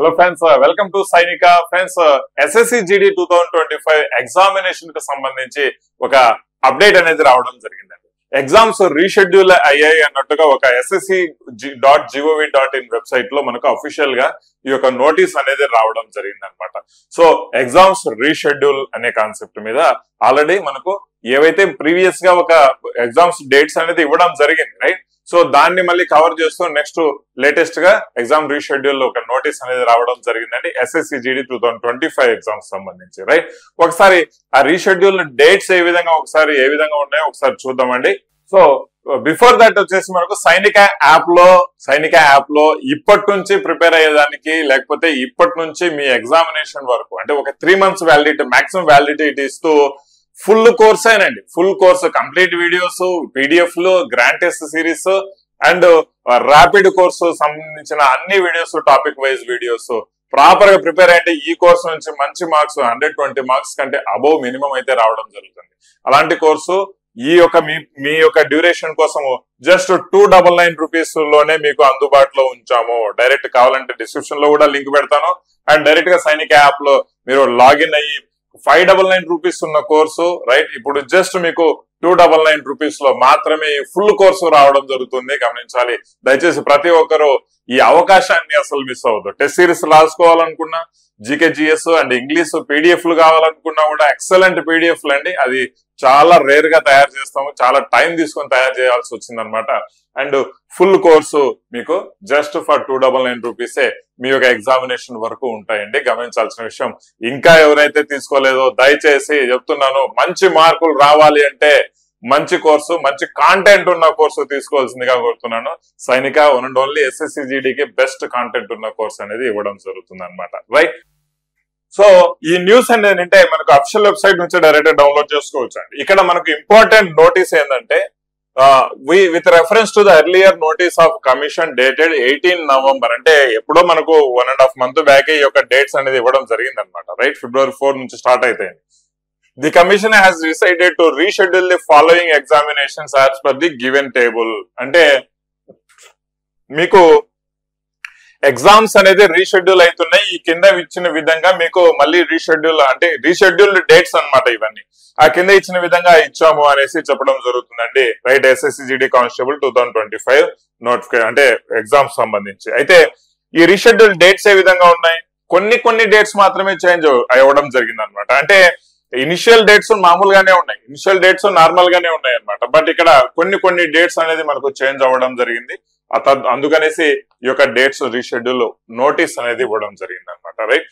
Hello friends, welcome to సైనిక. Friends, SSC GD 2025 examination కు సంబంధించి ఒక అప్డేట్ అనేది రావడం జరిగిందండి. ఎగ్జామ్స్ రీషెడ్యూల్ అయ్యాయి అన్నట్టుగా ఒక ssc.gov.in వెబ్సైట్ లో మనకు అఫీషియల్ గా ఈ యొక్క నోటీస్ అనేది రావడం జరిగింది అనమాట. సో ఎగ్జామ్స్ రీషెడ్యూల్ అనే కాన్సెప్ట్ మీద ఆల్రెడీ మనకు ఏవైతే ప్రీవియస్ గా ఒక ఎగ్జామ్స్ డేట్స్ అనేది ఇవ్వడం జరిగింది, రైట్? సో దాన్ని మళ్ళీ కవర్ చేస్తూ నెక్స్ట్ లేటెస్ట్ గా ఎగ్జామ్ రీషెడ్యూల్ ఒక నోటీస్ అనేది రావడం జరిగిందండి ఎస్ఎస్సి జీడీ 2025 ఎగ్జామ్స్ సంబంధించి, రైట్? ఒకసారి ఆ రీషెడ్యూల్ డేట్స్ ఏ విధంగా ఉన్నాయో ఒకసారి చూద్దామండి. సో బిఫోర్ దట్ వచ్చేసి మనకు సైనిక యాప్ లో ఇప్పటి నుంచి ప్రిపేర్ అయ్యేదానికి, లేకపోతే ఇప్పటి నుంచి మీ ఎగ్జామినేషన్ వరకు అంటే ఒక 3 months వ్యాలిడిటీ, మాక్సిమం వ్యాలిడిటీ ఇస్తూ ఫుల్ కోర్స్ ఏనండి. Full course complete videos, PDF లు, grand test series and rapid course సంబంధించిన అన్ని videos, topic wise videos proper గా ప్రిపేర్ అయితే ఈ కోర్సు నుంచి మంచి మార్క్స్ 120 మార్క్స్ కంటే అబోవ్ మినిమం అయితే రావడం జరుగుతుంది. అలాంటి కోర్సు ఈ యొక్క మీ యొక్క డ్యూరేషన్ కోసము జస్ట్ 299 రూపీస్ లోనే మీకు అందుబాటులో ఉంచాము. డైరెక్ట్ కావాలంటే డిస్క్రిప్షన్ లో కూడా లింక్ పెడతాను. అండ్ డైరెక్ట్ గా సైనిక యాప్ లో మీరు లాగిన్ అయ్యి 599 రూపీస్ ఉన్న కోర్సు, రైట్, ఇప్పుడు జస్ట్ మీకు 299 రూపీస్ లో మాత్రమే ఫుల్ కోర్సు రావడం జరుగుతుంది. గమనించాలి దయచేసి ప్రతి ఒక్కరు ఈ అవకాశాన్ని అసలు మిస్ అవ్వద్దు. టెస్ట్ సిరీస్ రాసుకోవాలనుకున్నా, GK GS and English PDF లు కావాలనుకున్నా కూడా ఎక్సలెంట్ పీడిఎఫ్ లు అండి. అది చాలా రేర్ గా తయారు చేస్తాము, చాలా టైం తీసుకొని తయారు చేయాల్సి వచ్చింది అనమాట. అండ్ ఫుల్ కోర్సు మీకు జస్ట్ ఫర్ 299 రూపీసే మీ యొక్క ఎగ్జామినేషన్ వరకు ఉంటాయండి. గమనించాల్సిన విషయం, ఇంకా ఎవరైతే తీసుకోలేదో దయచేసి చెప్తున్నాను, మంచి మార్కులు రావాలి అంటే మంచి కోర్సు, మంచి కాంటెంట్ ఉన్న కోర్సు తీసుకోవాల్సిందిగా కోరుతున్నాను. Sainik one and only SSC జీడీకి బెస్ట్ కాంటెంట్ ఉన్న కోర్స్ అనేది ఇవ్వడం జరుగుతుంది అనమాట, రైట్? సో ఈ న్యూస్ అనేది ఏంటంటే మనకు అఫిషియల్ వెబ్సైట్ నుంచి డైరెక్ట్ డౌన్లోడ్ చేసుకోవచ్చు అండి. ఇక్కడ మనకు ఇంపార్టెంట్ నోటీస్ ఏంటంటే with reference to the earlier notice of commission dated 18 November, అంటే ఎప్పుడో మనకు 1.5 month బ్యాక్ ఈ యొక్క డేట్స్ అనేది ఇవ్వడం జరిగింది అనమాట, రైట్? February 4 నుంచి స్టార్ట్ అవుతాయి. The commission has decided to reschedule the following examinations as per the given table. అంటే మీకు ఎగ్జామ్స్ అనేది రీషెడ్యూల్ అవుతున్నాయి. ఈ కింద ఇచ్చిన విధంగా మీకు మళ్ళీ రీషెడ్యూల్డ్ డేట్స్ అన్నమాట ఇవన్నీ. ఆ కింద ఇచ్చిన విధంగా ఇచ్చాము అనేసి చెప్పడం జరుగుతుందండి, right? SSC GD constable 2025 notification అంటే ఎగ్జామ్స్ సంబంధించి. అయితే ఈ రీషెడ్యూల్ డేట్స్ ఏ విధంగా ఉన్నాయి? కొన్ని డేట్స్ మాత్రమే చేంజ్ అవ్వడం జరిగింది అనమాట. అంటే ఇనిషియల్ డేట్స్ మామూలుగానే ఉన్నాయి, ఇనిషియల్ డేట్స్ నార్మల్ గానే ఉన్నాయి అనమాట. బట్ ఇక్కడ కొన్ని డేట్స్ అనేది మనకు చేంజ్ అవ్వడం జరిగింది. అందుకనేసి ఈ యొక్క డేట్స్ రీషెడ్యూల్ నోటీస్ అనేది ఇవ్వడం జరిగింది అనమాట, right?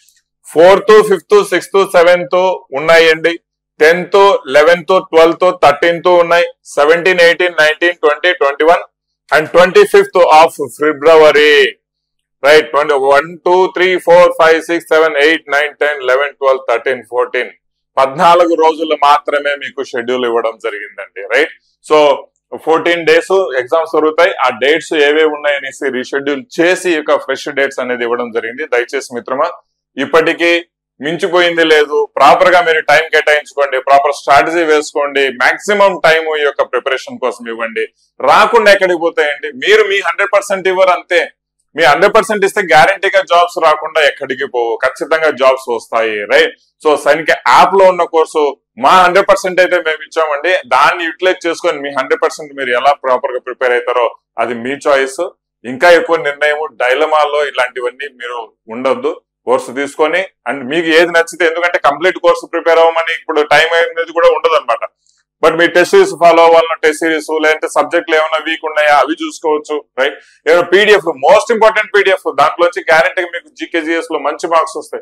4th, 5th, 6th, 7th ఉన్నాయండి. 10th, 11th, 12th, 13th ఉన్నాయి. 17, 18, 19, 20, 21 and 25th of February, right? 1, 2, 3, 4, 5, 6, 7, 8, 9, 10, 11, 12, 13, 14 14 రోజులు మాత్రమే మీకు షెడ్యూల్ ఇవ్వడం జరిగిందండి, రైట్? సో 14 days ఎగ్జామ్స్ జరుగుతాయి. ఆ డేట్స్ ఏవేవి ఉన్నాయనేసి రీషెడ్యూల్ చేసి యొక్క ఫ్రెష్ డేట్స్ అనేది ఇవ్వడం జరిగింది. దయచేసి మిత్రమా, ఇప్పటికీ మించిపోయింది లేదు. ప్రాపర్ గా మీరు టైం కేటాయించుకోండి, ప్రాపర్ స్ట్రాటజీ వేసుకోండి, మాక్సిమం టైం ఈ యొక్క ప్రిపరేషన్ కోసం ఇవ్వండి. రాకుండా ఎక్కడికి పోతాయండి? మీరు మీ 100% ఇవ్వరు, అంతే. మీ 100% ఇస్తే గ్యారంటీగా జాబ్స్ రాకుండా ఎక్కడికి పోవు, ఖచ్చితంగా జాబ్స్ వస్తాయి, రైట్? సో సైనిక యాప్ లో ఉన్న కోర్సు మా 100% అయితే మేము ఇచ్చామండి. దాన్ని యూటిలైజ్ చేసుకొని మీ 100% మీరు ఎలా ప్రాపర్ గా ప్రిపేర్ అవుతారో అది మీ చాయిస్. ఇంకా ఎక్కువ నిర్ణయం డైలమాల్లో ఇలాంటివన్నీ మీరు ఉండొద్దు. కోర్సు తీసుకొని అండ్ మీకు ఏది నచ్చితే, ఎందుకంటే కంప్లీట్ కోర్సు ప్రిపేర్ అవ్వమని ఇప్పుడు టైం అనేది కూడా ఉండదు అనమాట. బట్ మీ టెస్ట్ సిరీస్ ఫాలో అవ్వాలన్న టెస్ట్ సిరీస్, లేదంటే సబ్జెక్టులు ఏమైనా వీక్ ఉన్నాయా అవి చూసుకోవచ్చు, రైట్? ఏమైనా పీడిఎఫ్, మోస్ట్ ఇంపార్టెంట్ పీడిఎఫ్, దాంట్లోంచి గ్యారెంటీగా మీకు జీకే జిఎస్ లో మంచి మార్క్స్ వస్తాయి.